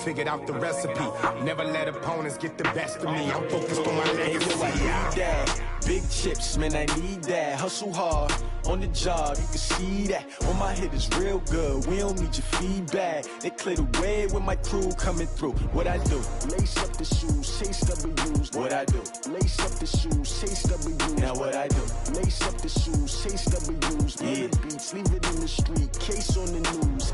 figured out the recipe. Never let opponents get the best of me. I'm focused on my legacy. I need that. Big chips, man, I need that. Hustle hard on the job, you can see that. On my head is real good, we don't need your feedback. They clear the way with my crew coming through. What I do? Lace up the shoes, chase W's. What I do? Lace up the shoes, chase W's. Now what I do? Lace up the shoes, chase W's. Yeah. The beats, leave it in the street, case on the news.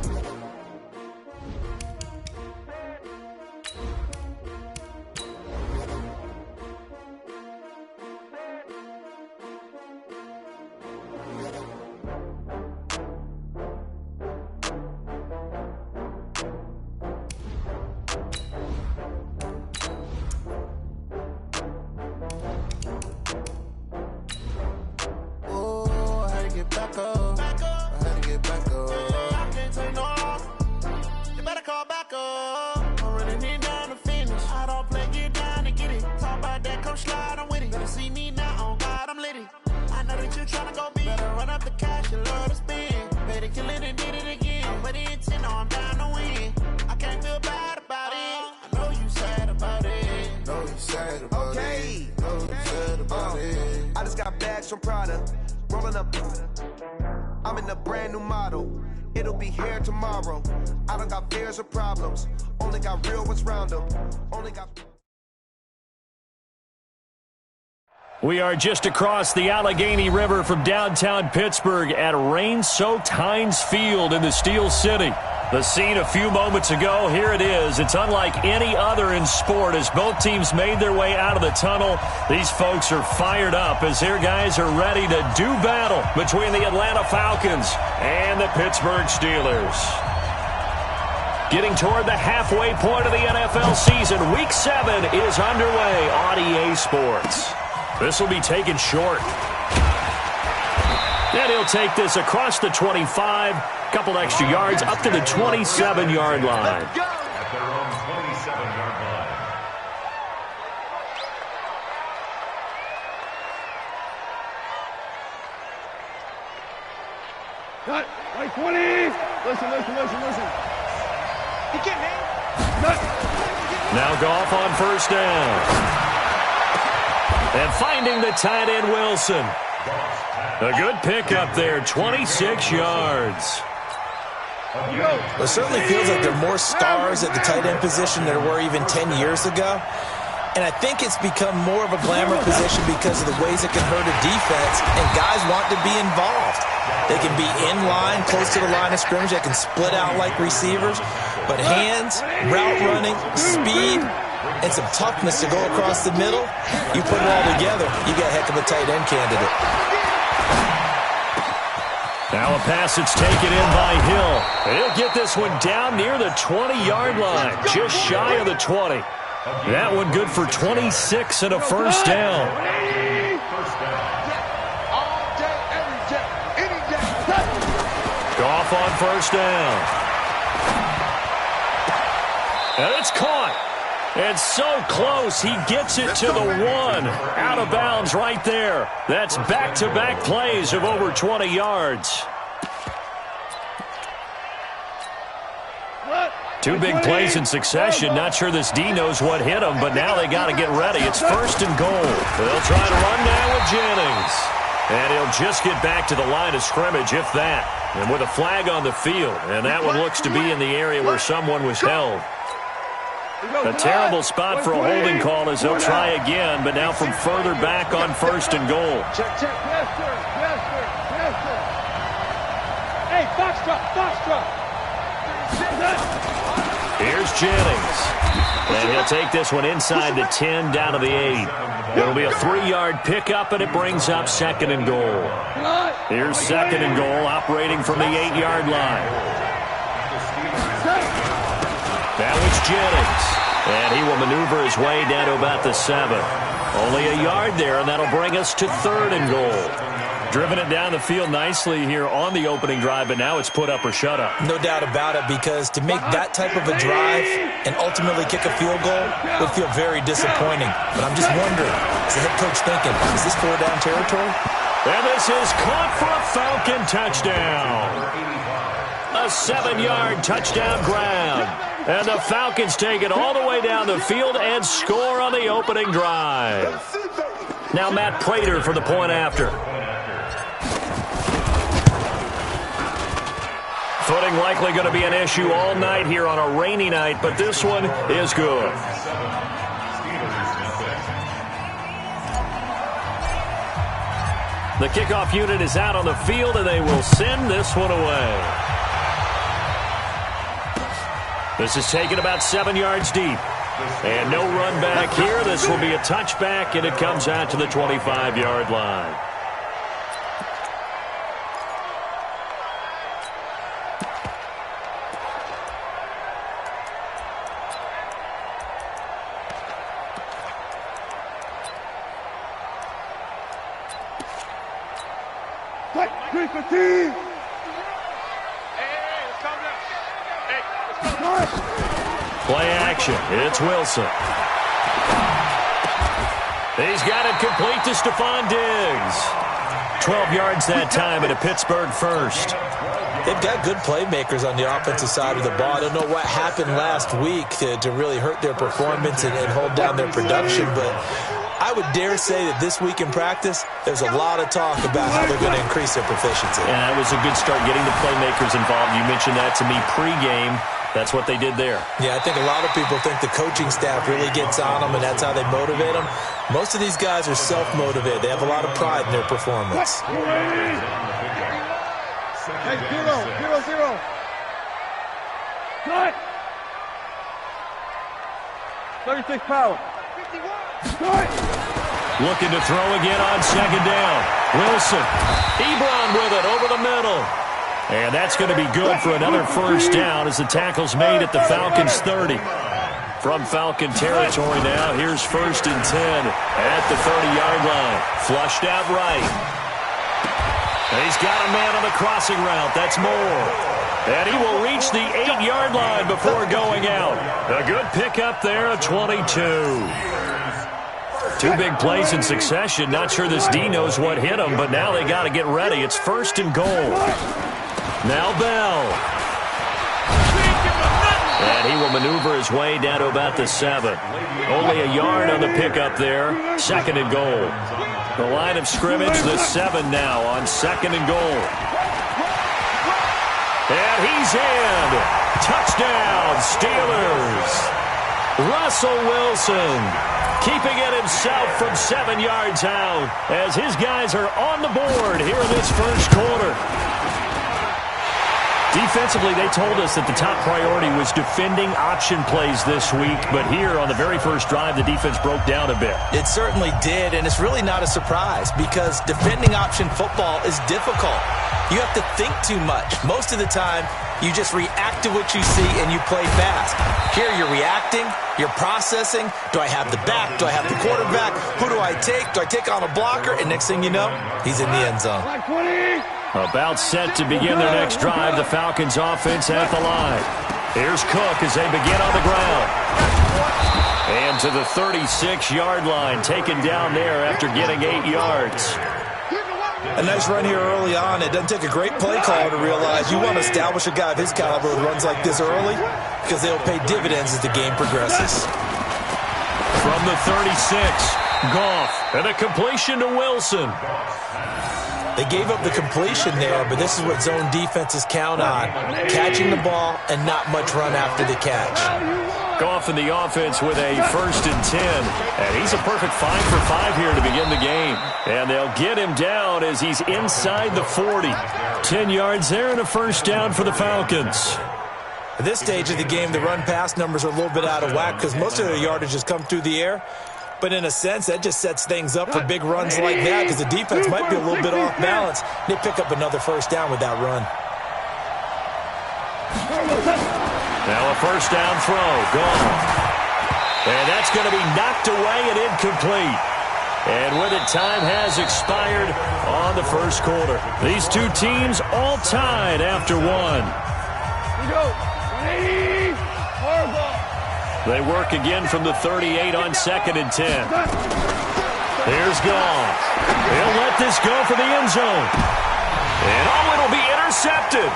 I just got bags from Prada, rolling up. I'm in a brand new model. It'll be here tomorrow. I don't got fears or problems. Only got real ones round them. Only got. We are just across the Allegheny River from downtown Pittsburgh at rain-soaked Heinz Field in the Steel City. The scene a few moments ago, here it is. It's unlike any other in sport as both teams made their way out of the tunnel. These folks are fired up as their guys are ready to do battle between the Atlanta Falcons and the Pittsburgh Steelers. Getting toward the halfway point of the NFL season, Week 7 is underway on EA Sports. This will be taken short. And he'll take this across the 25, couple extra yards, up to the 27-yard line. At their own 27-yard line. Cut. Right 20. Listen. He can't hang. Cut. Now Goff on first down. And finding the tight end, Wilson. A good pickup there, 26 yards. Well, it certainly feels like there are more stars at the tight end position than there were even 10 years ago. And I think it's become more of a glamour position because of the ways it can hurt a defense, and guys want to be involved. They can be in line, close to the line of scrimmage. They can split out like receivers. But hands, route running, speed, and some toughness to go across the middle, you put it all together, you got a heck of a tight end candidate. Now a pass that's taken in by Hill. He'll get this one down near the 20-yard line, just shy of the 20. That one good for 26 and a first down. Goff on first down. And it's caught. And so close, he gets it to the 1. Out of bounds right there. That's back-to-back plays of over 20 yards. Two big plays in succession. Not sure this D knows what hit him, but now they got to get ready. It's first and goal. They'll try to run down with Jennings. And he'll just get back to the line of scrimmage, if that. And with a flag on the field. And that one looks to be in the area where someone was held. A terrible spot for a holding call as they'll try again, but now from further back on first and goal. Check. Yes, sir. Hey, box drop. Here's Jennings. And he'll take this one inside the 10, down to the 8. It'll be a 3-yard pickup, and it brings up second and goal. Here's second and goal, operating from the 8-yard line. Now it's Jennings. And he will maneuver his way down to about the 7. Only a yard there, and that'll bring us to third and goal. Driven it down the field nicely here on the opening drive, but now it's put up or shut up. No doubt about it, because to make that type of a drive and ultimately kick a field goal would feel very disappointing. But I'm just wondering, is the head coach thinking, is this 4-down territory? And this is caught for a Falcon touchdown. A 7-yard touchdown grab. And the Falcons take it all the way down the field and score on the opening drive. Now Matt Prater for the point after. Footing likely going to be an issue all night here on a rainy night, but this one is good. The kickoff unit is out on the field, and they will send this one away. This is taken about 7 yards deep. And no run back here. This will be a touchback, and it comes out to the 25-yard line. Play action. It's Wilson. He's got it complete to Stephon Diggs. 12 yards that time and a Pittsburgh first. They've got good playmakers on the offensive side of the ball. I don't know what happened last week to really hurt their performance and hold down their production, but I would dare say that this week in practice, there's a lot of talk about how they're going to increase their proficiency. And that was a good start, getting the playmakers involved. You mentioned that to me pregame. That's what they did there. Yeah, I think a lot of people think the coaching staff really gets on them, and that's how they motivate them. Most of these guys are self-motivated. They have a lot of pride in their performance. Hey, 0-0. Cut. 36 power. 51. Cut. Looking to throw again on second down. Wilson. Ebron with it over the middle. And that's going to be good for another first down as the tackle's made at the Falcons' 30. From Falcon territory now, here's 1st and 10 at the 30-yard line. Flushed out right. And he's got a man on the crossing route. That's Moore. And he will reach the 8-yard line before going out. A good pickup there, a 22. 2 big plays in succession. Not sure this D knows what hit him, but now they got to get ready. It's 1st and goal. Now Bell. And he will maneuver his way down to about the 7. Only a yard on the pickup there. 2nd and goal. The line of scrimmage, the 7 now on 2nd and goal. And he's in. Touchdown, Steelers. Russell Wilson keeping it himself from 7 yards out as his guys are on the board here in this first quarter. Defensively, they told us that the top priority was defending option plays this week, but here on the very first drive, the defense broke down a bit. It certainly did, and it's really not a surprise because defending option football is difficult. You have to think too much. Most of the time, you just react to what you see and you play fast. Here, you're reacting, you're processing. Do I have the back? Do I have the quarterback? Who do I take? Do I take on a blocker? And next thing you know, he's in the end zone. About set to begin their next drive, the Falcons offense at the line. Here's Cook as they begin on the ground. And to the 36-yard line, taken down there after getting 8 yards. A nice run here early on. It doesn't take a great play caller to realize you want to establish a guy of his caliber who runs like this early because they'll pay dividends as the game progresses. From the 36, Goff, and a completion to Wilson. They gave up the completion there, but this is what zone defenses count on. Catching the ball and not much run after the catch. Goff in the offense with a 1st and 10. And he's a perfect 5 for 5 here to begin the game. And they'll get him down as he's inside the 40. 10 yards there and a first down for the Falcons. At this stage of the game, the run-pass numbers are a little bit out of whack because most of their yardage has come through the air. But in a sense, that just sets things up for big runs like that because the defense might be a little bit off balance. They pick up another first down with that run. Now a first down throw. Gone. And that's going to be knocked away and incomplete. And with it, time has expired on the first quarter. These two teams all tied after one. They work again from the 38 on 2nd and 10. Here's Goff. He'll let this go for the end zone. And it'll be intercepted.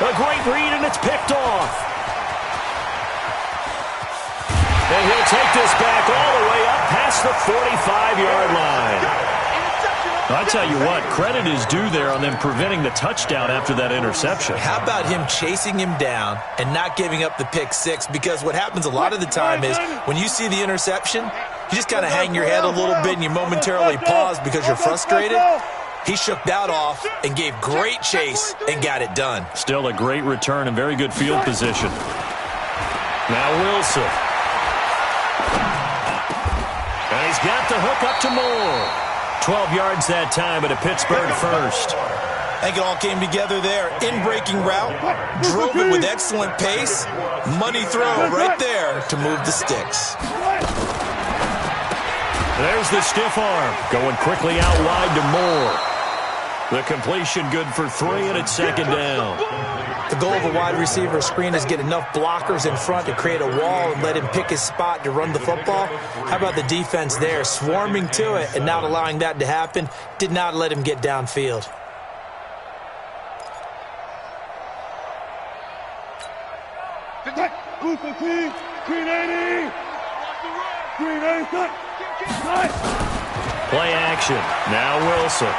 A great read, and it's picked off. And he'll take this back all the way up past the 45-yard line. I tell you what, credit is due there on them preventing the touchdown after that interception. How about him chasing him down and not giving up the pick six? Because what happens a lot of the time is when you see the interception, you just kind of hang your head a little bit and you momentarily pause because you're frustrated. He shook that off and gave great chase and got it done. Still a great return and very good field position. Now Wilson. And he's got the hook up to Moore. 12 yards that time at a Pittsburgh first. I think it all came together there. In-breaking route, drove it with excellent pace. Money throw right there to move the sticks. There's the stiff arm. Going quickly out wide to Moore. The completion good for 3, and it's second down. The goal of a wide receiver screen is get enough blockers in front to create a wall and let him pick his spot to run the football. How about the defense there, swarming to it and not allowing that to happen? Did not let him get downfield. Play action. Now Wilson.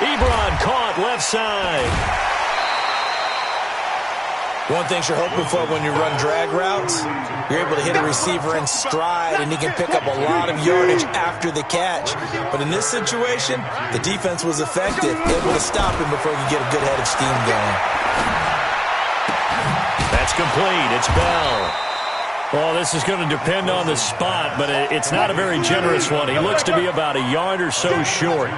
Ebron caught left side. One thing you're hoping for when you run drag routes, you're able to hit a receiver in stride and he can pick up a lot of yardage after the catch. But in this situation, the defense was effective, able to stop him before he could get a good head of steam going. That's complete. It's Bell. Well, this is going to depend on the spot, but it's not a very generous one. He looks to be about a yard or so short.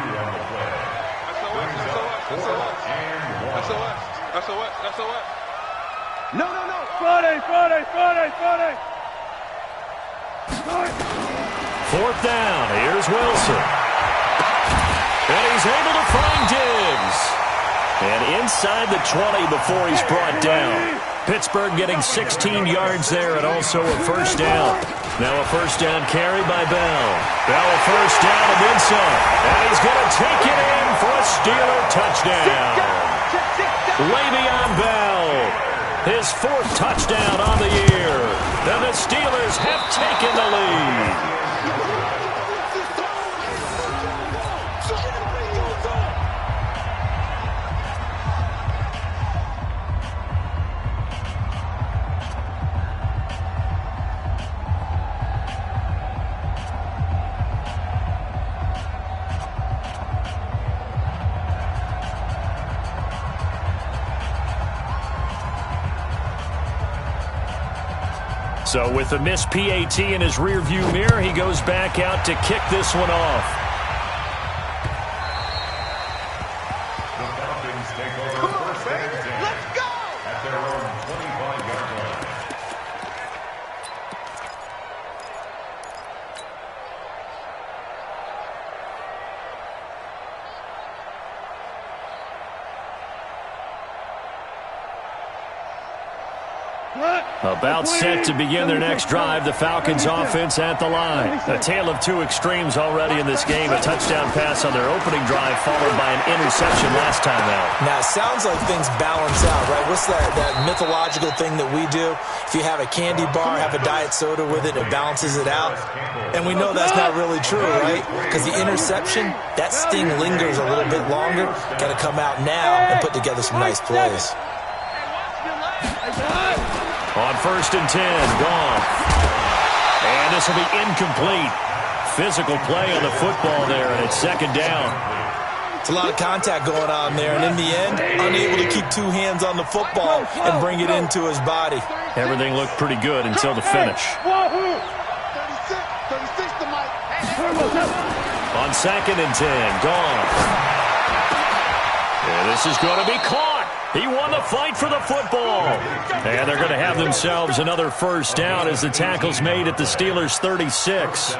No. Friday. Fourth down. Here's Wilson. And he's able to find Diggs. And inside the 20 before he's brought down. Pittsburgh getting 16 yards there and also a first down. Now a first down carry by Bell. Bell a first down and then some. And he's going to take it in for a Steeler touchdown. Le'Veon Bell. His 4th touchdown on the year. And the Steelers have taken the lead. So with the missed PAT in his rearview mirror, he goes back out to kick this one off. The Falcons take over first and 10. Let's go! At their own 25-yard line. About set to begin their next drive, the Falcons offense at the line. A tale of two extremes already in this game. A touchdown pass on their opening drive followed by an interception last time out. Now, it sounds like things balance out, right? What's that mythological thing that we do? If you have a candy bar, have a diet soda with it, it balances it out. And we know that's not really true, right? Because the interception, that sting lingers a little bit longer. Got to come out now and put together some nice plays. On 1st and 10, gone. And this will be incomplete. Physical play on the football there, and it's second down. It's a lot of contact going on there, and in the end, unable to keep 2 hands on the football and bring it into his body. Everything looked pretty good until the finish. On 2nd and 10, gone. And this is going to be caught. He won the fight for the football. And they're going to have themselves another first down as the tackle's made at the Steelers' 36.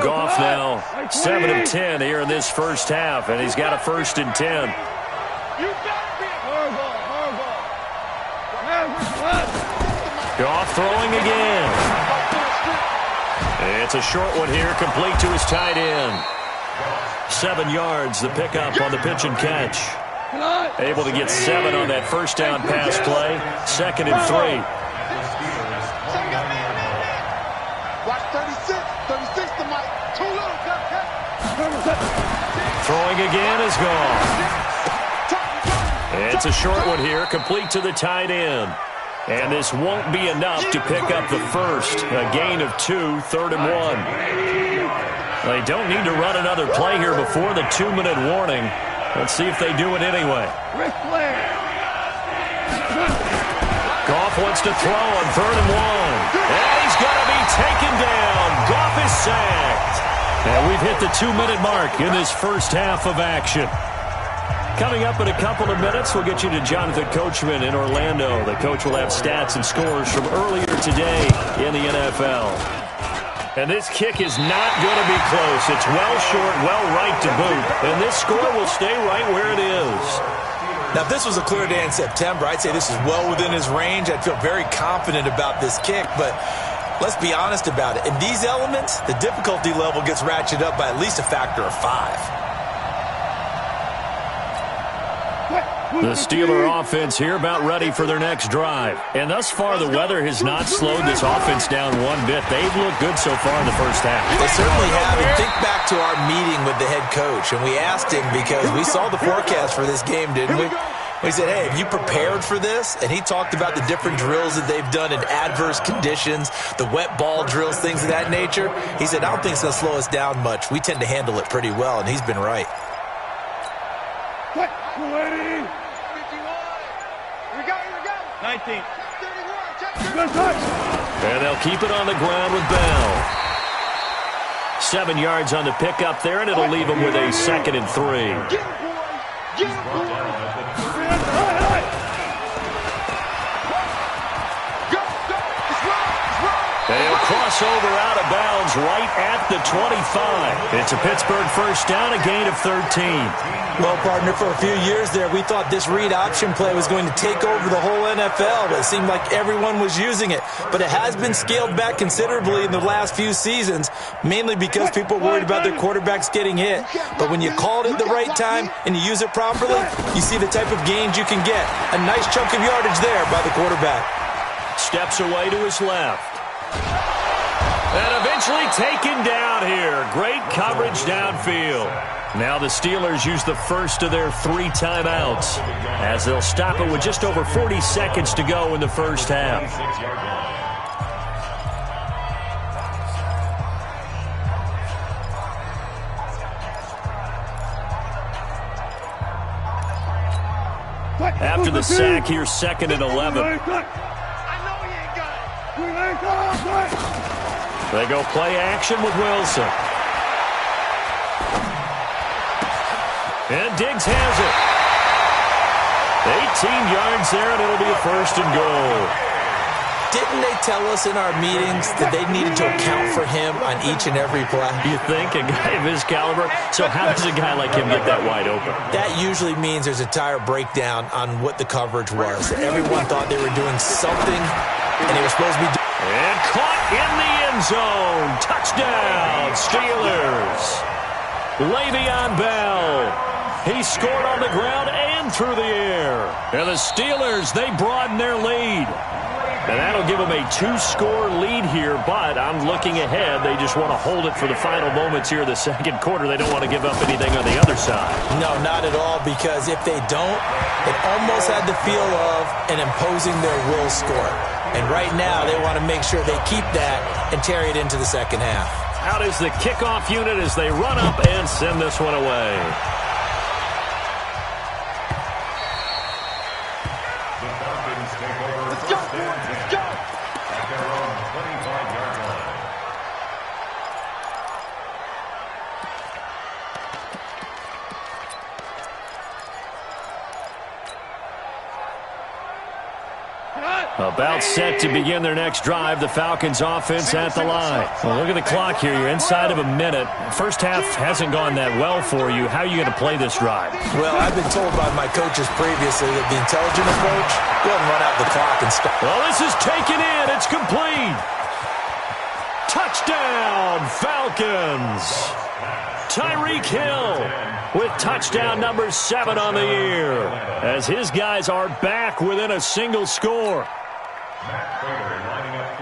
Goff now 7 of 10 here in this first half, and he's got a 1st and 10. Goff throwing again. It's a short one here, complete to his tight end. 7 yards, the pickup on the pitch and catch. Able to get 7 on that first down pass play. 2nd and 3. Watch 36. 36 to Mike. Too little. Throwing again is gone. It's a short one here, complete to the tight end. And this won't be enough to pick up the first. A gain of 2, 3rd and 1. They don't need to run another play here before the 2-minute warning. Let's see if they do it anyway. Goff wants to throw on 3rd and 1. And he's going to be taken down. Goff is sacked. And we've hit the 2-minute mark in this first half of action. Coming up in a couple of minutes, we'll get you to Jonathan Coachman in Orlando. The coach will have stats and scores from earlier today in the NFL. And this kick is not going to be close. It's well short, well right to boot. And this score will stay right where it is. Now, if this was a clear day in September, I'd say this is well within his range. I'd feel very confident about this kick, but let's be honest about it. In these elements, the difficulty level gets ratcheted up by at least a factor of 5. The Steeler offense here about ready for their next drive. And thus far, the weather has not slowed this offense down one bit. They've looked good so far in the first half. They certainly have. And think back to our meeting with the head coach, and we asked him because we saw the forecast for this game, didn't we? We said, hey, have you prepared for this? And he talked about the different drills that they've done in adverse conditions, the wet ball drills, things of that nature. He said, I don't think it's going to slow us down much. We tend to handle it pretty well, and he's been right. 19. And they'll keep it on the ground with Bell. 7 yards on the pickup there, and it'll leave them with a 2nd and 3. They'll cross over out of bounds right at the 25. It's a Pittsburgh first down, a gain of 13. Well, partner, for a few years there, we thought this read option play was going to take over the whole NFL. It seemed like everyone was using it. But it has been scaled back considerably in the last few seasons, mainly because people are worried about their quarterbacks getting hit. But when you call it at the right time and you use it properly, you see the type of gains you can get. A nice chunk of yardage there by the quarterback. Steps away to his left. And eventually taken down here. Great coverage downfield. Now the Steelers use the first of their 3 timeouts as they'll stop it with just over 40 seconds to go in the first half. After the sack, here's 2nd and 11. They go play action with Wilson. And Diggs has it. 18 yards there, and it'll be a 1st and goal. Didn't they tell us in our meetings that they needed to account for him on each and every play? You think? A guy of his caliber? So how does a guy like him get that wide open? That usually means there's a tire breakdown on what the coverage was. Everyone thought they were doing something, and they were supposed to be doing. And caught in the end zone. Touchdown, Steelers. Le'Veon Bell. He scored on the ground and through the air. And the Steelers, they broaden their lead. And that'll give them a 2-score lead here, but I'm looking ahead. They just want to hold it for the final moments here in the second quarter. They don't want to give up anything on the other side. No, not at all, because if they don't, it almost had the feel of an imposing their will score. And right now, they want to make sure they keep that and carry it into the second half. Out is the kickoff unit as they run up and send this one away. About set to begin their next drive, the Falcons offense at the line. Well, look at the clock here. You're inside of a minute. First half hasn't gone that well for you. How are you going to play this drive? Well, I've been told by my coaches previously that the intelligent approach, go ahead and run out the clock and stop. Well, this is taken in. It's complete. Touchdown, Falcons. Tyreek Hill with touchdown number 7 on the year, as his guys are back within a single score.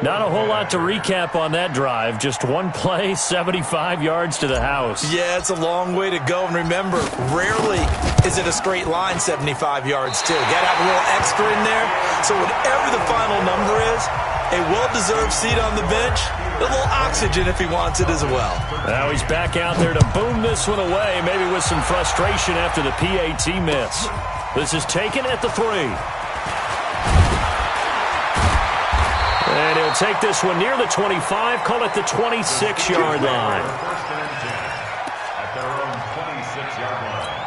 Not a whole lot to recap on that drive. Just one play, 75 yards to the house. Yeah, it's a long way to go. And remember, rarely is it a straight line 75 yards, too. Got to have a little extra in there. So whatever the final number is, a well-deserved seat on the bench, a little oxygen if he wants it as well. Now he's back out there to boom this one away, maybe with some frustration after the PAT miss. This is taken at the 3. And he'll take this one near the 25, call it the 26-yard line. First and 10 at their own 26-yard line.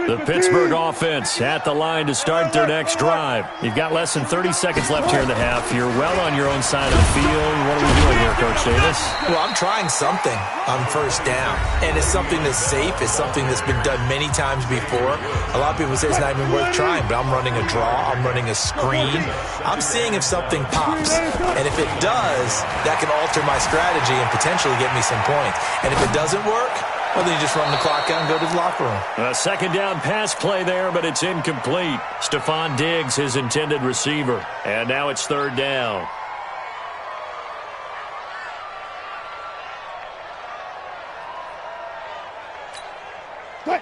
The Pittsburgh offense at the line to start their next drive. You've got less than 30 seconds left here in the half. You're well on your own side of the field. What are we doing here, Coach Davis? Well, I'm trying something on first down, and it's something that's safe. It's something that's been done many times before. A lot of people say it's not even worth trying, but I'm running a draw. I'm running a screen. I'm seeing if something pops, and if it does, that can alter my strategy and potentially get me some points. And if it doesn't work, well, then you just run the clock out and go to the locker room. A second down pass play there, but it's incomplete. Stephon Diggs, his intended receiver. And now it's third down.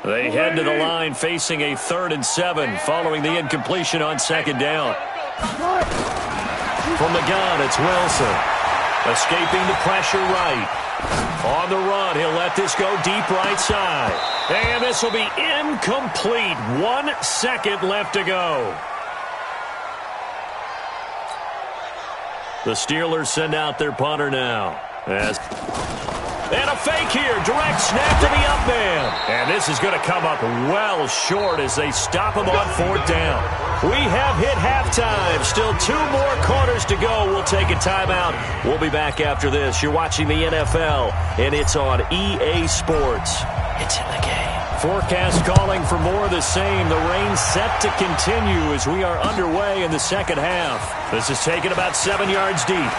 They head to the line facing a 3rd and 7 following the incompletion on second down. From the gun, it's Wilson. Escaping the pressure right. On the run, he'll let this go deep right side. And this will be incomplete. 1 second left to go. The Steelers send out their punter now. And a fake here. Direct snap to the up man. And this is going to come up well short as they stop him on 4th down. We have hit halftime. Still 2 more quarters to go. We'll take a timeout. We'll be back after this. You're watching the NFL, and it's on EA Sports. It's in the game. Forecast calling for more of the same. The rain set to continue as we are underway in the second half. This is taken about 7 yards deep.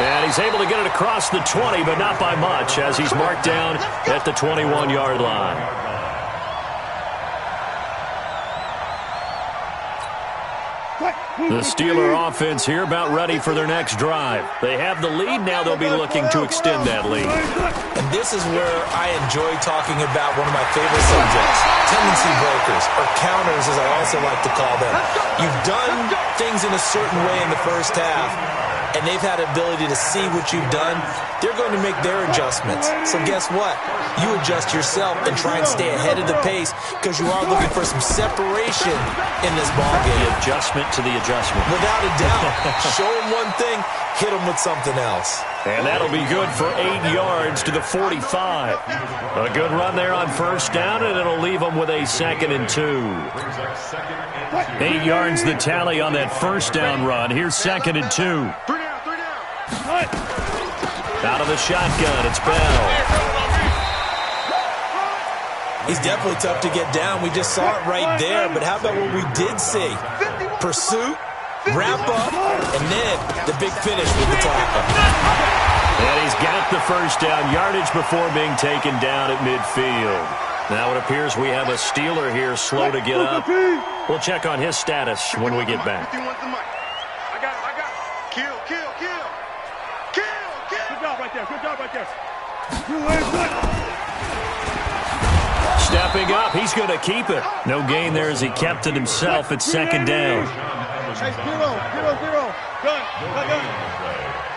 And he's able to get it across the 20, but not by much, as he's marked down at the 21-yard line. The Steeler offense here about ready for their next drive. They have the lead. Now they'll be looking to extend that lead. And this is where I enjoy talking about one of my favorite subjects, tendency breakers, or counters as I also like to call them. You've done things in a certain way in the first half, and they've had ability to see what you've done. They're going to make their adjustments. So guess what? You adjust yourself and try and stay ahead of the pace because you are looking for some separation in this ballgame. The adjustment to the adjustment. Without a doubt. Show them one thing, hit them with something else. And that'll be good for 8 yards to the 45. A good run there on first down, and it'll leave them with a 2nd and 2. 8 yards the tally on that first down run. Here's 2nd and 2. Out of the shotgun, it's Bell. He's definitely tough to get down. We just saw it right there. But how about what we did see? Pursuit, wrap up, and then the big finish with the tackle. And he's got the first down yardage before being taken down at midfield. Now it appears we have a Steeler here slow to get up. We'll check on his status when we get back. Good job right there. Stepping up, he's going to keep it. No gain there as he kept it himself at 2nd down. Hey, zero. Gun.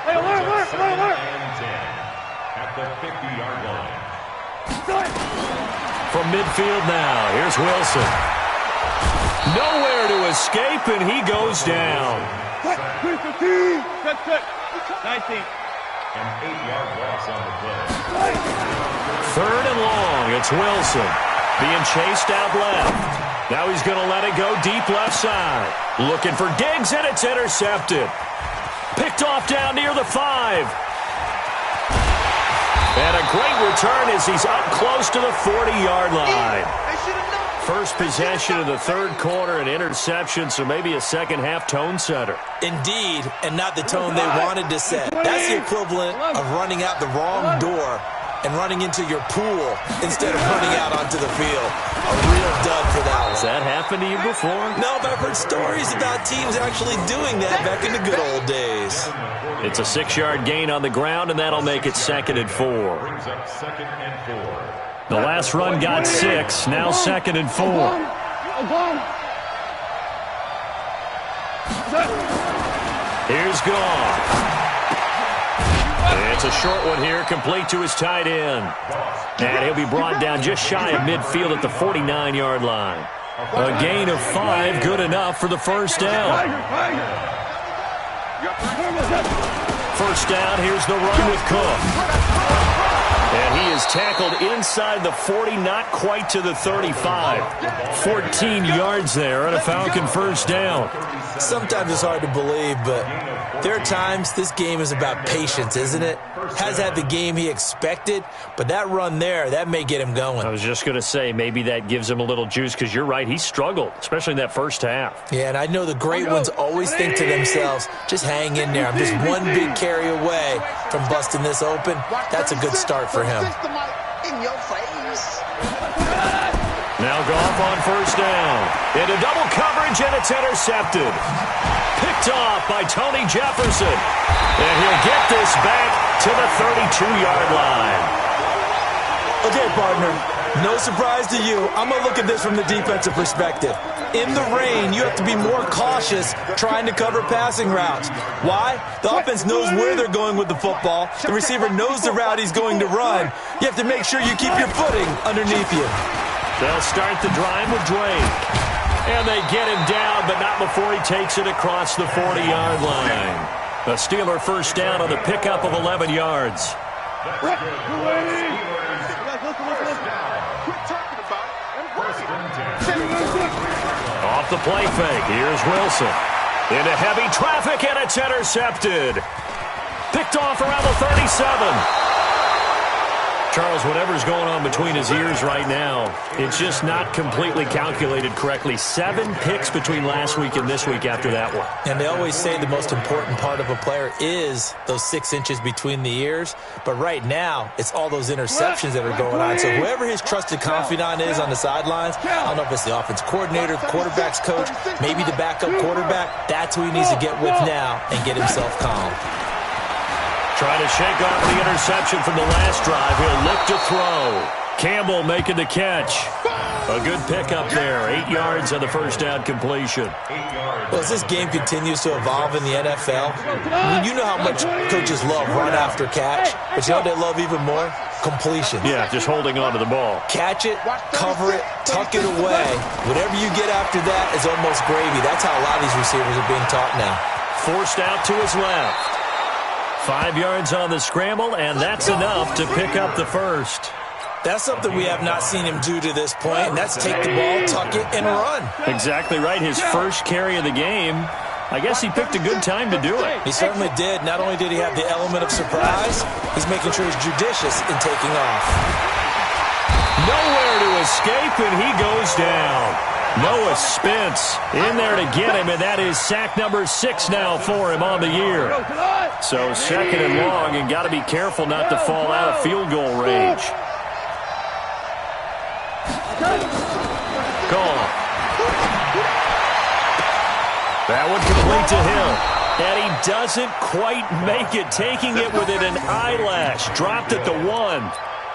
Hey, alert. At the 50-yard line. From midfield now, here's Wilson. Nowhere to escape, and he goes down. Cut. 19. An 8-yard loss on the play. 3rd and long, it's Wilson. Being chased out left. Now he's going to let it go deep left side. Looking for Diggs, and it's intercepted. Picked off down near the 5. And a great return as he's up close to the 40-yard line. First possession of the third quarter, an interception, so maybe a second-half tone setter. Indeed, and not the tone they wanted to set. That's the equivalent of running out the wrong door and running into your pool instead of running out onto the field. A real dud for that one. Has that happened to you before? No, but I've heard stories about teams actually doing that back in the good old days. It's a 6-yard gain on the ground, and that'll make it 2nd and 4. The last run got 6, now 2nd and 4. Here's Goff. It's a short one here, complete to his tight end. And he'll be brought down just shy of midfield at the 49-yard line. A gain of 5, good enough for the first down. First down, here's the run with Cook. And he is tackled inside the 40, not quite to the 35. 14 yards there on a Falcon first down. Sometimes it's hard to believe, but there are times this game is about patience, isn't it? Has had the game he expected, but that run there, that may get him going. I was just going to say, maybe that gives him a little juice, because you're right, he struggled, especially in that first half. Yeah, and I know the great ones always think to themselves, just hang in there. I'm just one big carry away from busting this open. That's a good start for him. Now Goff on first down. Into double coverage, and it's intercepted. Picked off by Tony Jefferson. And he'll get this back to the 32-yard line. Okay, partner, no surprise to you. I'm going to look at this from the defensive perspective. In the rain, you have to be more cautious trying to cover passing routes. Why? The offense knows where they're going with the football. The receiver knows the route he's going to run. You have to make sure you keep your footing underneath you. They'll start the drive with Drake. And they get him down, but not before he takes it across the 40-yard line. A Steeler first down on the pickup of 11 yards. Off the play fake, here's Wilson. Into heavy traffic, and it's intercepted. Picked off around the 37. Charles, whatever's going on between his ears right now, it's just not completely calculated correctly. 7 picks between last week and this week after that one. And they always say the most important part of a player is those 6 inches between the ears. But right now, it's all those interceptions that are going on. So whoever his trusted confidant is on the sidelines, I don't know if it's the offense coordinator, the quarterback's coach, maybe the backup quarterback, that's who he needs to get with now and get himself calm. Trying to shake off the interception from the last drive. He'll look to throw. Campbell making the catch. A good pickup there. 8 yards on the first down completion. Well, as this game continues to evolve in the NFL, you know how much coaches love run after catch, but you know what they love even more? Completions. Yeah, just holding on to the ball. Catch it, cover it, tuck it away. Whatever you get after that is almost gravy. That's how a lot of these receivers are being taught now. Forced out to his left. 5 yards on the scramble, and that's enough to pick up the first. That's something we have not seen him do to this point, and that's take the ball, tuck it, and run. Exactly right. His first carry of the game. I guess he picked a good time to do it. He certainly did. Not only did he have the element of surprise, he's making sure he's judicious in taking off. Nowhere to escape, and he goes down. Noah Spence in there to get him, and that is sack number 6 now for him on the year. So 2nd and long, and got to be careful not to fall out of field goal range. Goal. That one complete to him. And he doesn't quite make it, taking it within an eyelash. Dropped at the 1.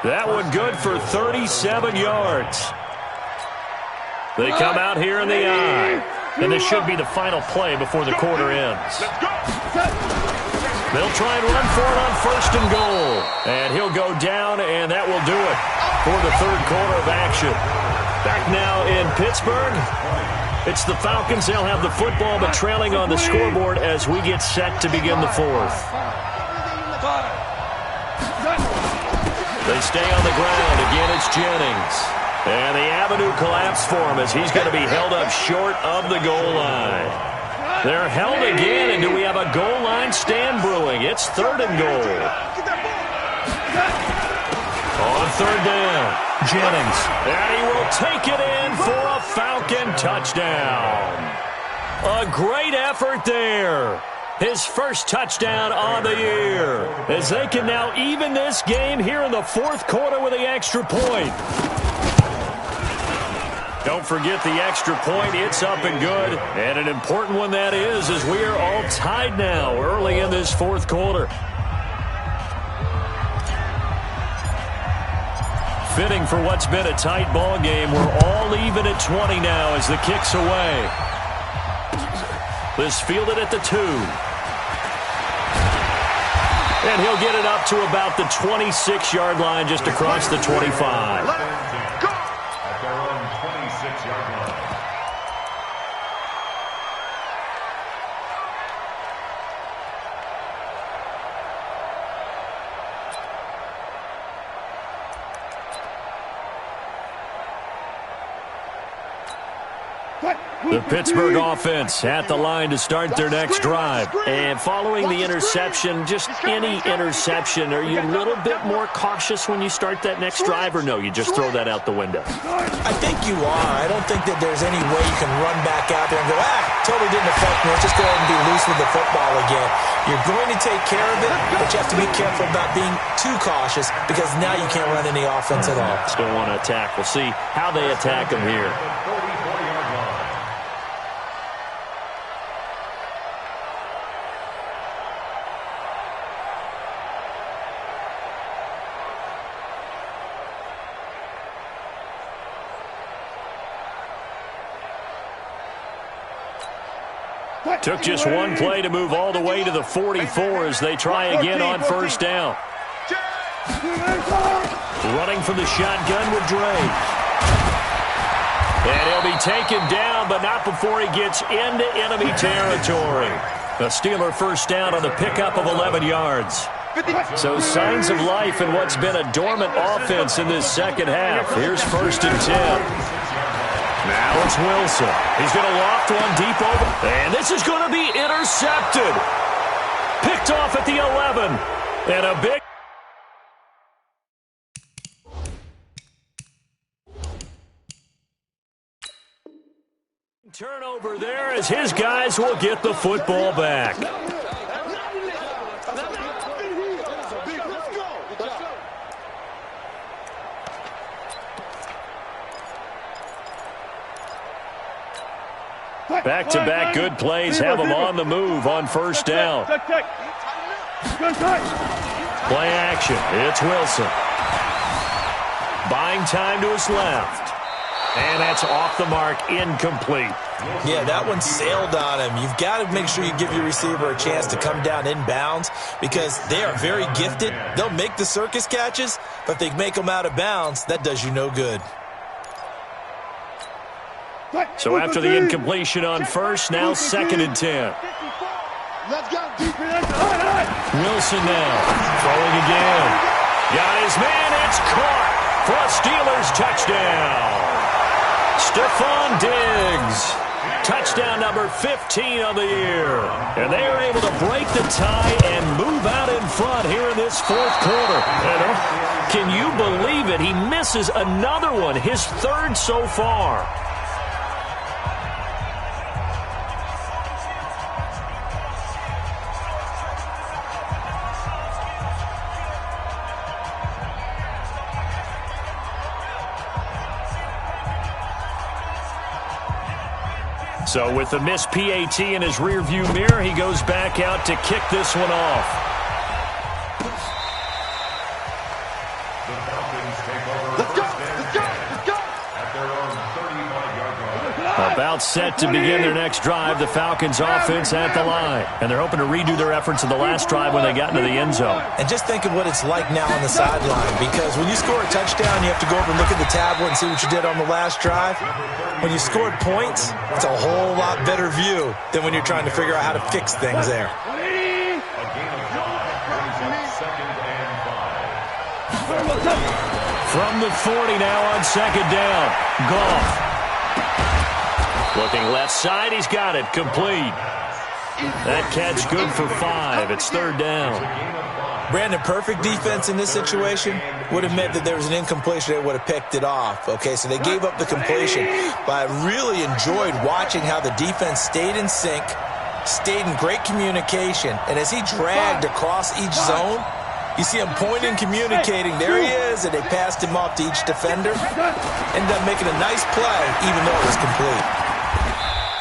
That one good for 37 yards. They come out here in the eye. And this should be the final play before the quarter ends. They'll try and run for it on 1st and goal. And he'll go down, and that will do it for the third quarter of action. Back now in Pittsburgh. It's the Falcons. They'll have the football, but trailing on the scoreboard as we get set to begin the 4th. They stay on the ground. Again, it's Jennings. And the avenue collapsed for him as he's going to be held up short of the goal line. They're held again, and do we have a goal line stand brewing? It's 3rd and goal. On third down, Jennings. And he will take it in for a Falcon touchdown. A great effort there. His first touchdown on the year, as they can now even this game here in the fourth quarter with the extra point. Don't forget the extra point. It's up and good. And an important one that is, as we are all tied now early in this fourth quarter. Fitting for what's been a tight ball game. We're all even at 20 now as the kick's away. This fielded at the 2. And he'll get it up to about the 26-yard line, just across the 25. At their own 26-yard line. The Pittsburgh offense at the line to start their next drive. And following the interception, just any interception, are you a little bit more cautious when you start that next drive, or no, you just throw that out the window? I think you are. I don't think that there's any way you can run back out there and go, totally didn't affect me. Let's just go ahead and be loose with the football again. You're going to take care of it, but you have to be careful about being too cautious, because now you can't run any offense at all. Still want to attack. We'll see how they attack them here. Took just one play to move all the way to the 44 as they try again on first down. Running from the shotgun with Drake. And he'll be taken down, but not before he gets into enemy territory. A Steeler first down on the pickup of 11 yards. So signs of life in what's been a dormant offense in this second half. Here's first and 10. Now it's Wilson. He's going to loft one deep over. And this is going to be intercepted. Picked off at the 11. And a big... turnover there as his guys will get the football back. Back-to-back good plays have them on the move on first down. Play action. It's Wilson. Buying time to his left. And that's off the mark, incomplete. Yeah, that one sailed on him. You've got to make sure you give your receiver a chance to come down inbounds, because they are very gifted. They'll make the circus catches, but if they make them out of bounds, that does you no good. So after the incompletion on first, now second and 10. Wilson now throwing again. Got his man. It's caught for a Steelers touchdown. Stephon Diggs. Touchdown number 15 on the year. And they are able to break the tie and move out in front here in this fourth quarter. And can you believe it? He misses another one, his third so far. So with the missed PAT in his rearview mirror, he goes back out to kick this one off. The Falcons take over. Let's go! At their own 35-yard line. About set to begin their next drive, the Falcons offense at the line. And they're hoping to redo their efforts in the last drive when they got into the end zone. And just think of what it's like now on the sideline, because when you score a touchdown, you have to go over and look at the tablet and see what you did on the last drive. When you scored points, it's a whole lot better view than when you're trying to figure out how to fix things there. A gain of 5 brings up second and 5. From the 40 now on second down. Goff. Looking left side, he's got it. Complete. That catch good for 5. It's third down. A gain of 5. Brandon, perfect defense in this situation would have meant that there was an incompletion that would have picked it off. Okay, so they gave up the completion. But I really enjoyed watching how the defense stayed in sync, stayed in great communication, and as he dragged across each zone, you see him pointing, communicating. There he is, and they passed him off to each defender. Ended up making a nice play, even though it was complete.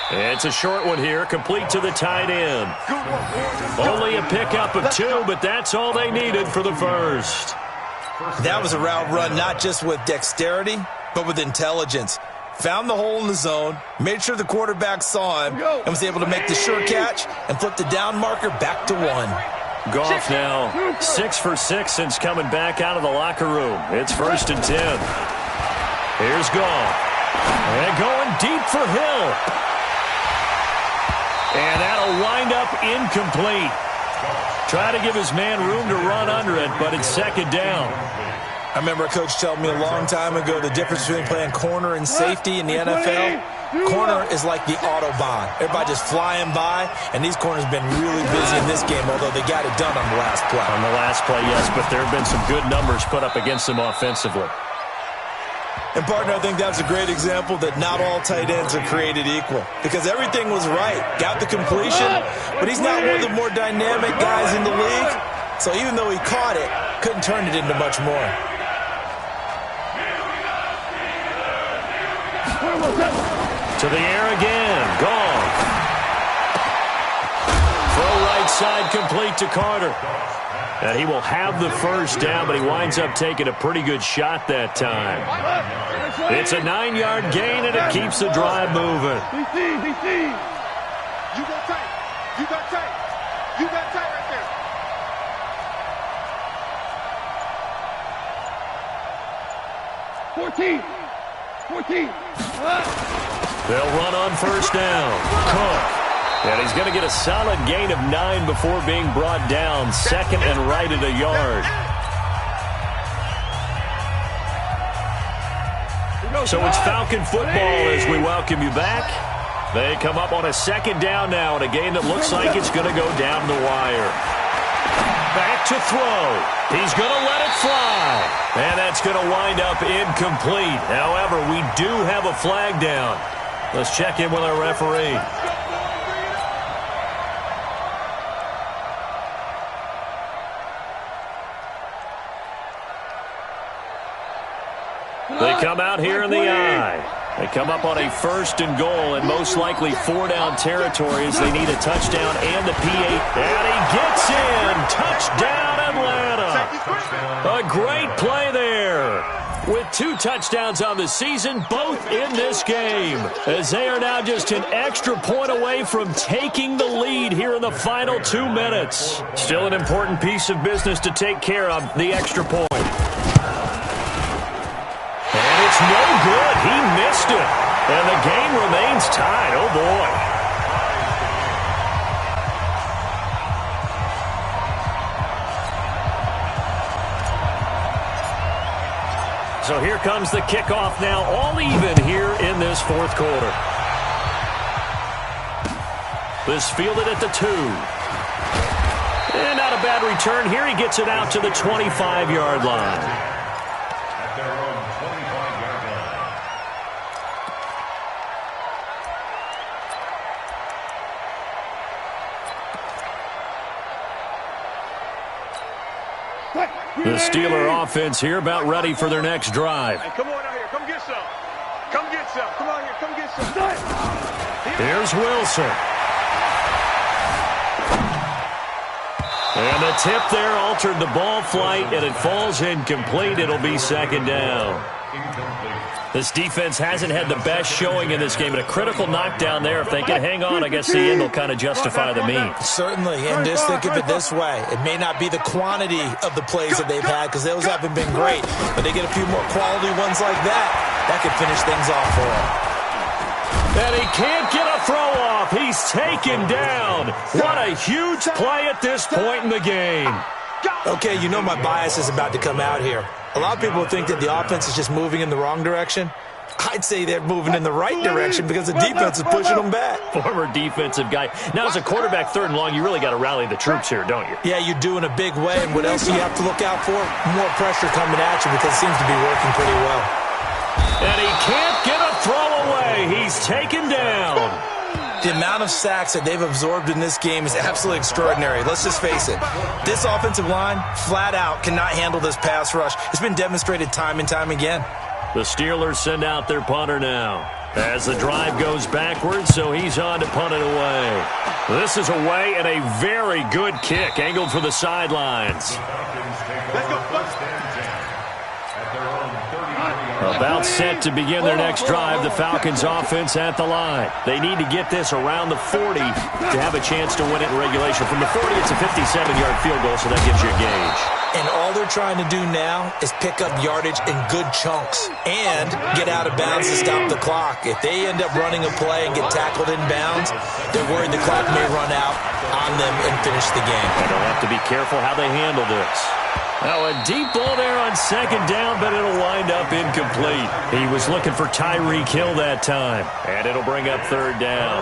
It's a short one here, complete to the tight end. Only a pickup of 2, but that's all they needed for the first. That was a route run not just with dexterity, but with intelligence. Found the hole in the zone, made sure the quarterback saw him, and was able to make the sure catch and flip the down marker back to 1. Goff now 6 for 6 since coming back out of the locker room. It's 1st and 10. Here's Goff. And going deep for Hill. And that'll wind up incomplete. Try to give his man room to run under it, but it's 2nd down. I remember a coach telling me a long time ago the difference between playing corner and safety in the NFL. Corner is like the Autobahn. Everybody just flying by, and these corners have been really busy in this game, although they got it done on the last play. On the last play, yes, but there have been some good numbers put up against them offensively. And, partner, I think that's a great example that not all tight ends are created equal because everything was right. Got the completion, but he's not one of the more dynamic guys in the league. So even though he caught it, couldn't turn it into much more. To the air again. Gone. Throw right side complete to Carter. And he will have the first down, but he winds up taking a pretty good shot that time. It's a 9-yard gain, and it keeps the drive moving. You got tight. You got tight. You got tight right there. 14. They'll run on first down. Cook. And he's going to get a solid gain of 9 before being brought down. 2nd and right at a yard. So it's Falcon football as we welcome you back. They come up on a 2nd down now in a game that looks like it's going to go down the wire. Back to throw. He's going to let it fly. And that's going to wind up incomplete. However, we do have a flag down. Let's check in with our referee. They come out here in the eye. They come up on a 1st and goal and most likely 4-down territory as they need a touchdown and a P8. And he gets in. Touchdown, Atlanta. A great play there. With 2 touchdowns on the season, both in this game. As they are now just an extra point away from taking the lead here in the final 2 minutes. Still an important piece of business to take care of, the extra point. It's no good. He missed it. And the game remains tied. Oh, boy. So here comes the kickoff now, all even here in this 4th quarter. This fielded at the 2. And not a bad return here. He gets it out to the 25-yard line. The Steeler offense here about ready for their next drive. Hey, come on out here. Come get some. Come get some. Come on here. Come get some. Here's Wilson. And the tip there altered the ball flight, and it falls incomplete. It'll be 2nd down. This defense hasn't had the best showing in this game, but a critical knockdown there. If they can hang on, I guess the end will kind of justify the means. Certainly, and just think of it this way. It may not be the quantity of the plays that they've had because those haven't been great, but they get a few more quality ones like that. That could finish things off for them. And he can't get a throw off. He's taken down. What a huge play at this point in the game. Okay, you know my bias is about to come out here. A lot of people think that the offense is just moving in the wrong direction. I'd say they're moving in the right direction because the defense is pushing them back. Former defensive guy. Now, as a quarterback, 3rd and long, you really got to rally the troops here, don't you? Yeah, you do in a big way. And what else do you have to look out for? More pressure coming at you because it seems to be working pretty well. And he can't get a throw away. He's taken down. The amount of sacks that they've absorbed in this game is absolutely extraordinary. Let's just face it. This offensive line, flat out, cannot handle this pass rush. It's been demonstrated time and time again. The Steelers send out their punter now as the drive goes backwards, so he's on to punt it away. This is away and a very good kick angled for the sidelines. About set to begin their next drive, the Falcons offense at the line. They need to get this around the 40 to have a chance to win it in regulation. From the 40, it's a 57-yard field goal, so that gives you a gauge. And all they're trying to do now is pick up yardage in good chunks and get out of bounds to stop the clock. If they end up running a play and get tackled in bounds, they're worried the clock may run out on them and finish the game. And they'll have to be careful how they handle this. Now, a deep ball there on 2nd down, but it'll wind up incomplete. He was looking for Tyreek Hill that time, and it'll bring up 3rd down.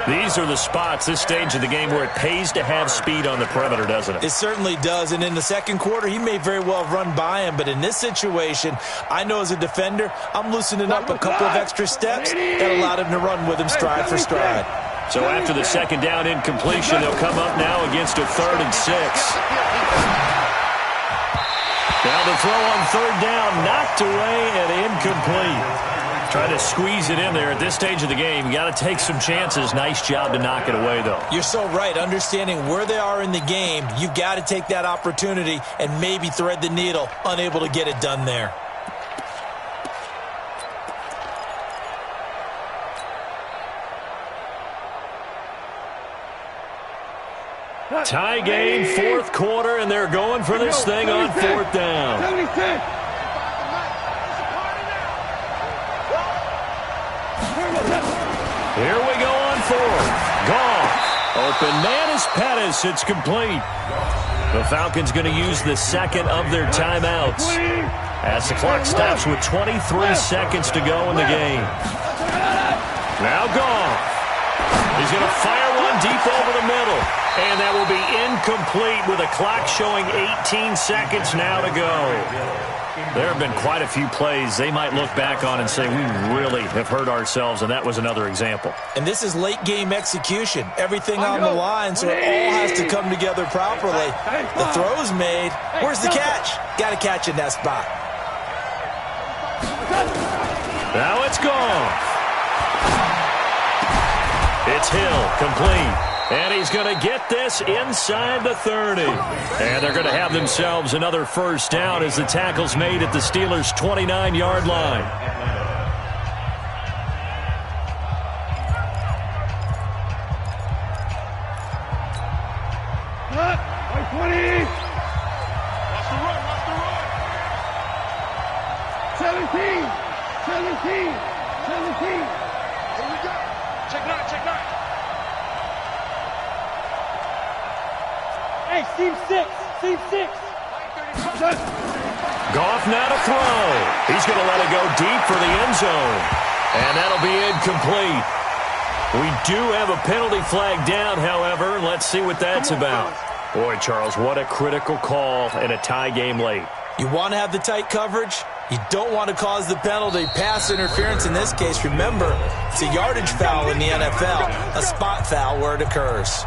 These are the spots, this stage of the game, where it pays to have speed on the perimeter, doesn't it? It certainly does, and in the 2nd quarter, he may very well have run by him, but in this situation, I know as a defender, I'm loosening up a couple of extra steps that allowed him to run with him stride for stride. So after the 2nd down incompletion, they'll come up now against a 3rd and 6. Now the throw on 3rd down, knocked away and incomplete. Try to squeeze it in there at this stage of the game. You got to take some chances. Nice job to knock it away, though. You're so right. Understanding where they are in the game, you've got to take that opportunity and maybe thread the needle. Unable to get it done there. Tie game, 4th quarter, and they're going for this thing on 4th down. Here we go on 4th. Goff. Open man is Pettis. It's complete. The Falcons going to use the 2nd of their timeouts as the clock stops with 23 seconds to go in the game. Now Goff. He's going to fire one deep over the middle. And that will be incomplete with a clock showing 18 seconds now to go. There have been quite a few plays they might look back on and say, we really have hurt ourselves, and that was another example. And this is late game execution. Everything on the line, so it all has to come together properly. The throw's made. Where's the catch? Got to catch in that spot. Now it's gone. It's Hill, complete. And he's going to get this inside the 30. And they're going to have themselves another 1st down as the tackle's made at the Steelers' 29-yard line. Watch the run, watch the run. 17. Here we go. Check 9. Hey, seam 6. Goff now to throw. He's going to let it go deep for the end zone. And that'll be incomplete. We do have a penalty flag down, however. Let's see what that's about. Boy, Charles, what a critical call in a tie game late. You want to have the tight coverage. You don't want to cause the penalty. Pass interference in this case. Remember, it's a yardage foul in the NFL, a spot foul where it occurs.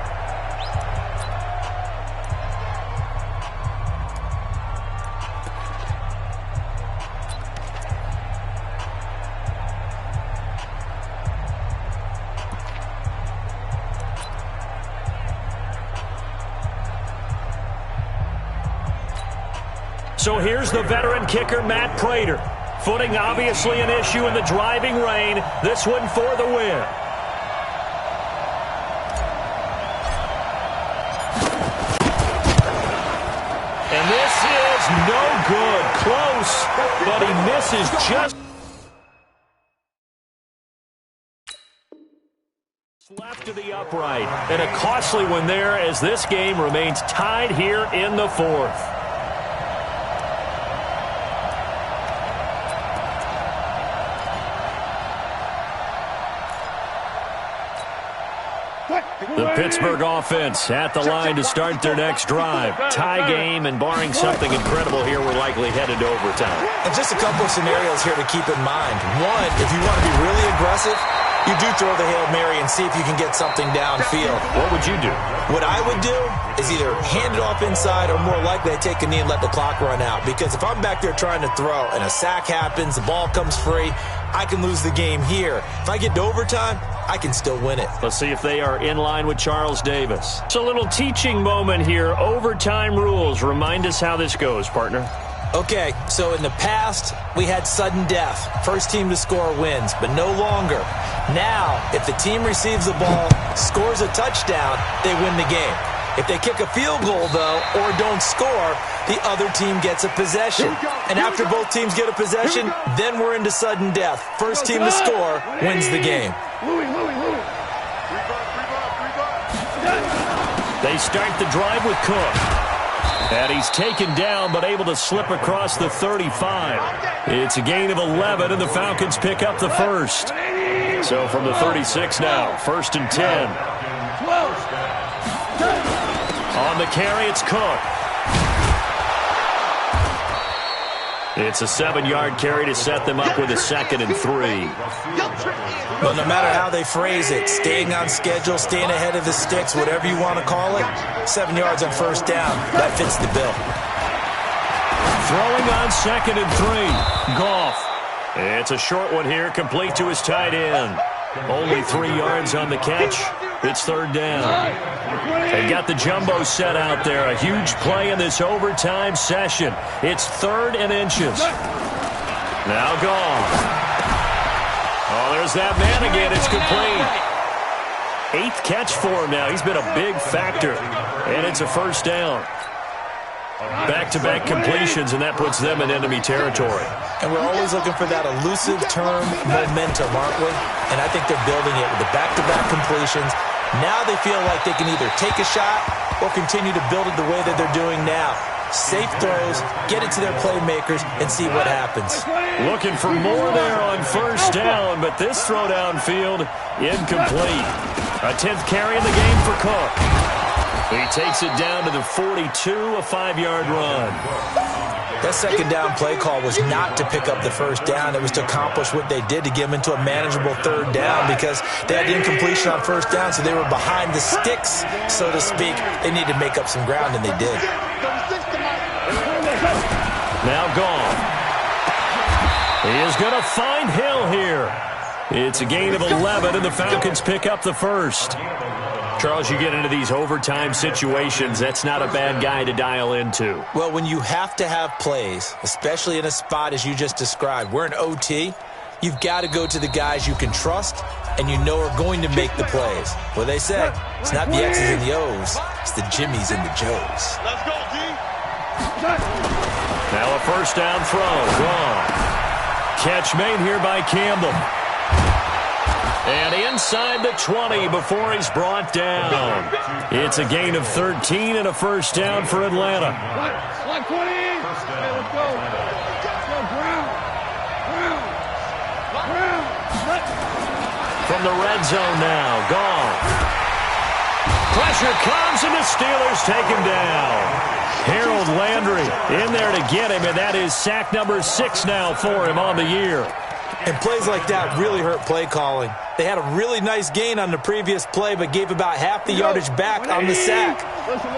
So here's the veteran kicker, Matt Prater. Footing obviously an issue in the driving rain. This one for the win. And this is no good. Close, but he misses just left to the upright. And a costly one there as this game remains tied here in the 4th. The Pittsburgh offense at the line to start their next drive. Tie game, and barring something incredible here, we're likely headed to overtime. And just a couple of scenarios here to keep in mind. One, if you want to be really aggressive, you do throw the Hail Mary and see if you can get something downfield. What would you do? What I would do is either hand it off inside or more likely I take a knee and let the clock run out. Because if I'm back there trying to throw and a sack happens, the ball comes free, I can lose the game here. If I get to overtime, I can still win it. Let's see if they are in line with Charles Davis. It's a little teaching moment here. Overtime rules. Remind us how this goes, partner. Okay, so in the past, we had sudden death. First team to score wins, but no longer. Now, if the team receives the ball, scores a touchdown, they win the game. If they kick a field goal, though, or don't score, the other team gets a possession. And after both teams get a possession, then we're into sudden death. First team to score wins the game. They start the drive with Cook. And he's taken down, but able to slip across the 35. It's a gain of 11, and the Falcons pick up the first. So from the 36 now, 1st and 10. On the carry, it's Cook. It's a 7-yard carry to set them up with a 2nd and 3. Well, no matter how they phrase it, staying on schedule, staying ahead of the sticks, whatever you want to call it, 7 yards on first down, that fits the bill. Throwing on 2nd and 3. Goff. It's a short one here, complete to his tight end. Only 3 yards on the catch. It's 3rd down. They got the jumbo set out there. A huge play in this overtime session. It's 3rd and inches. Now Goff. Oh, there's that man again. It's complete. 8th catch for him now. He's been a big factor. And it's a 1st down. Back-to-back completions, and that puts them in enemy territory. And we're always looking for that elusive term momentum, aren't we? And I think they're building it with the back-to-back completions. Now they feel like they can either take a shot or continue to build it the way that they're doing now. Safe throws, get it to their playmakers, and see what happens. Looking for more there on 1st down, but this throw downfield, incomplete. A 10th carry in the game for Cook. He takes it down to the 42, a 5-yard run. That 2nd down play call was not to pick up the 1st down. It was to accomplish what they did, to get them into a manageable 3rd down, because they had incompletion on 1st down, so they were behind the sticks, so to speak. They needed to make up some ground, and they did. Now Goff. He is going to find Hill here. It's a gain of 11, and the Falcons pick up the first. Charles, you get into these overtime situations, that's not a bad guy to dial into. Well, when you have to have plays, especially in a spot as you just described, we're in OT, you've got to go to the guys you can trust and you know are going to make the plays. What they say, it's not the X's and the O's, it's the Jimmies and the Joes. Let's go, D. Now a 1st down throw, wrong. Catch made here by Campbell. And inside the 20 before he's brought down. It's a gain of 13 and a 1st down for Atlanta. Slide 20. Hey, let's go. Go, ground. From the red zone now, Goff. Pressure comes and the Steelers take him down. Harold Landry in there to get him, and that is sack number 6 now for him on the year. And plays like that really hurt play calling. They had a really nice gain on the previous play, but gave about half the yardage back on the sack.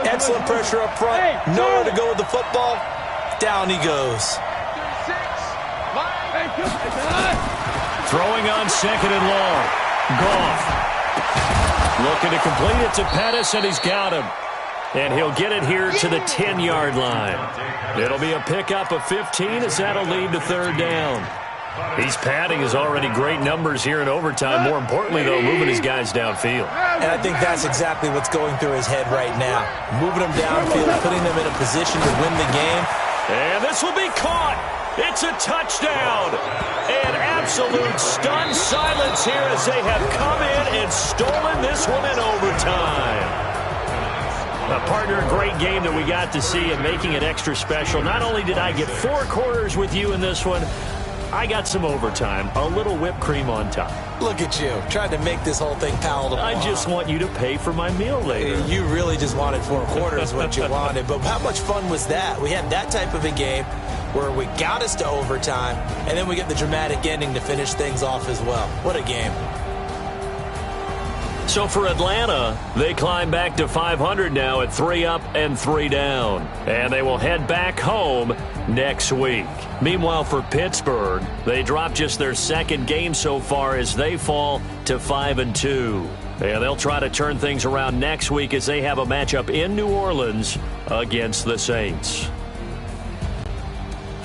Excellent pressure up front. Nowhere to go with the football. Down he goes. Throwing on 2nd and long. Goff. Looking to complete it to Pettis, and he's got him. And he'll get it here to the 10-yard line. It'll be a pickup of 15 as that'll lead to 3rd down. He's padding his already great numbers here in overtime. More importantly, though, moving his guys downfield. And I think that's exactly what's going through his head right now. Moving them downfield, putting them in a position to win the game. And this will be caught. It's a touchdown. And absolute stunned silence here as they have come in and stolen this one in overtime. A partner, a great game that we got to see and making it extra special. Not only did I get 4 quarters with you in this one, I got some overtime, a little whipped cream on top. Look at you, trying to make this whole thing palatable. I just want you to pay for my meal later. You really just wanted 4 quarters what you wanted. But how much fun was that? We had that type of a game where we got us to overtime, and then we get the dramatic ending to finish things off as well. What a game. So for Atlanta, they climb back to 500 now at 3 up and 3 down. And they will head back home next week. Meanwhile, for Pittsburgh, they drop just their second game so far as they fall to 5-2. And they'll try to turn things around next week as they have a matchup in New Orleans against the Saints.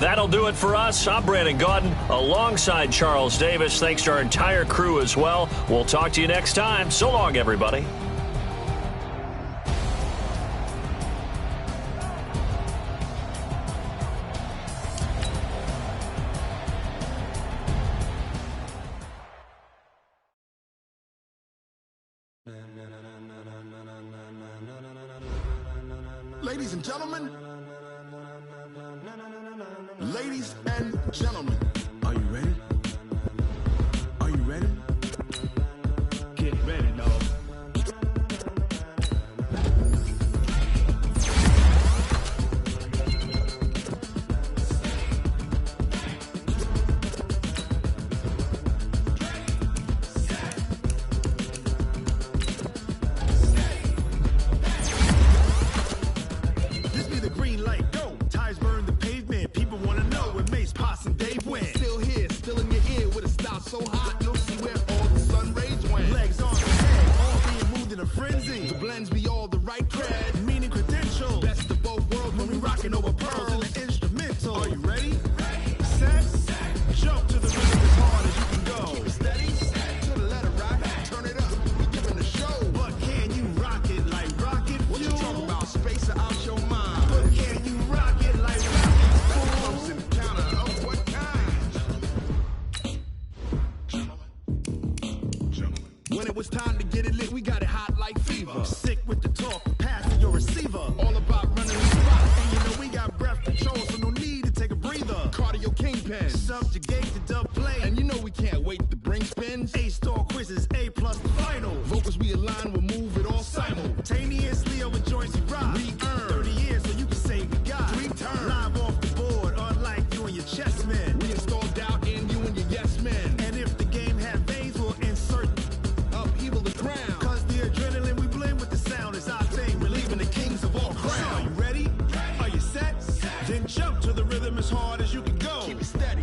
That'll do it for us. I'm Brandon Gaudin alongside Charles Davis. Thanks to our entire crew as well. We'll talk to you next time. So long, everybody. Ladies and gentlemen. Ladies and gentlemen, are you ready? Are you ready? Get ready, dog. This be the green light, go. Tires burn the pavement. People want to know where Mace, Posse, and Dave went. Still here, still in your ear with a style so hot, you'll see where all the sun rays went. Legs on the head, all being moved in a frenzy. The blends be all the right cred, meaning credentials. Best of both worlds when we rocking over pearls in the instrumental. Are you ready? Set, jump to the rhythm as hard as you can go. Keep it steady, to the letter rock, turn it up, we giving a show. But can you rock it like rocket fuel? What you talking about, space or out your mind? But can you rock it like rocket fuel? Close encounter of what kind? When it was time to get it lit, we got it hot like fever. Sick with the talk, pass to your receiver. All about running the spot, and you know we got breath control, so no need to take a breather. Cardio kingpin, subjugate the dub play, and you know we can't wait to bring spins. A-star quizzes, A+ final. Vocals we align, we'll move it all simultaneously over joints we rock. We earn 30 years, so you can say we got 3 turns. Live off the board, unlike you and your chess men. We install doubt in you and your yes men. And if the game had veins, we'll insert upheaval the ground. Cause the adrenaline we blend with the sound is our thing, relieving the kings of all crowns. So are you ready? Are you set? Then jump to the rhythm as hard as you can go. Keep it steady,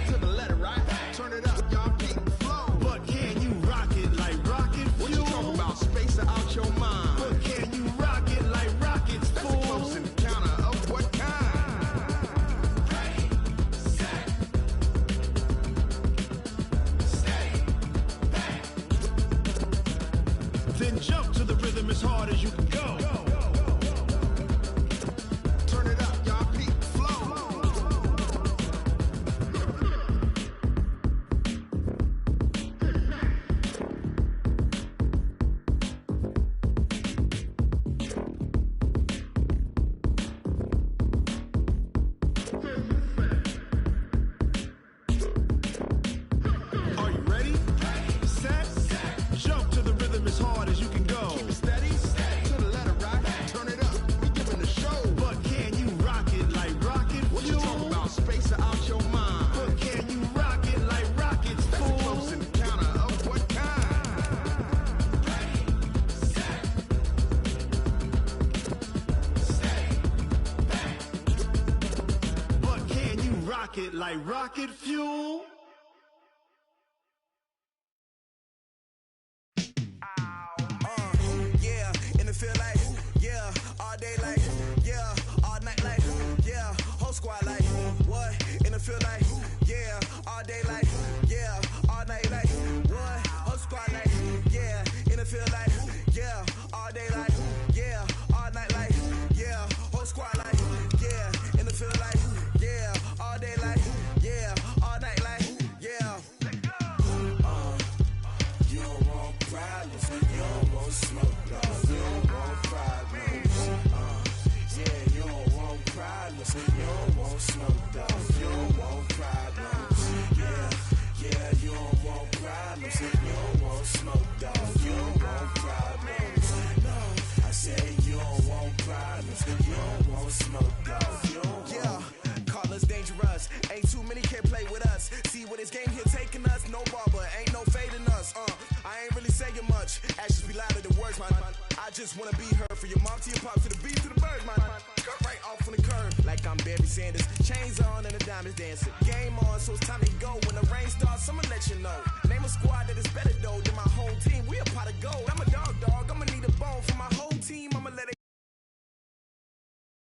to the letter right. Turn it up, y'all keep the flow. But can you rock it like rocket fuel? What you talking about, space or out your mind? But can you rock it like rockets, fool? That's a close encounter of what kind? Then jump to the rhythm as hard as you can go. Turn it up, y'all peep the flow. Are you ready? Set, jump to the rhythm as hard as you can go. Keep it steady, to the letter rock. Turn it up, we giving a show. But can you rock it like rocket fuel? What you talking about, space or out your mind? But can you rock it like rockets, fool? That's a close encounter of what kind? But can you rock it like rocket fuel? Yeah, and it feel like, yeah, all day like, yeah, all night like, yeah, whole squad like, what? And it feel like, yeah, all day like, yeah, all night like, what? Whole squad like, yeah, and it feel like, yeah, all day like, yeah, all night like, yeah, whole squad like, yeah, and it feel like, yeah, all day like, yeah, all night like. just wanna be her. For your mom to your pop to the beat to the birds, my cut right off on the curb. Like I'm Barry Sanders, chains on and the diamonds dancing. Game on, so it's time to go when the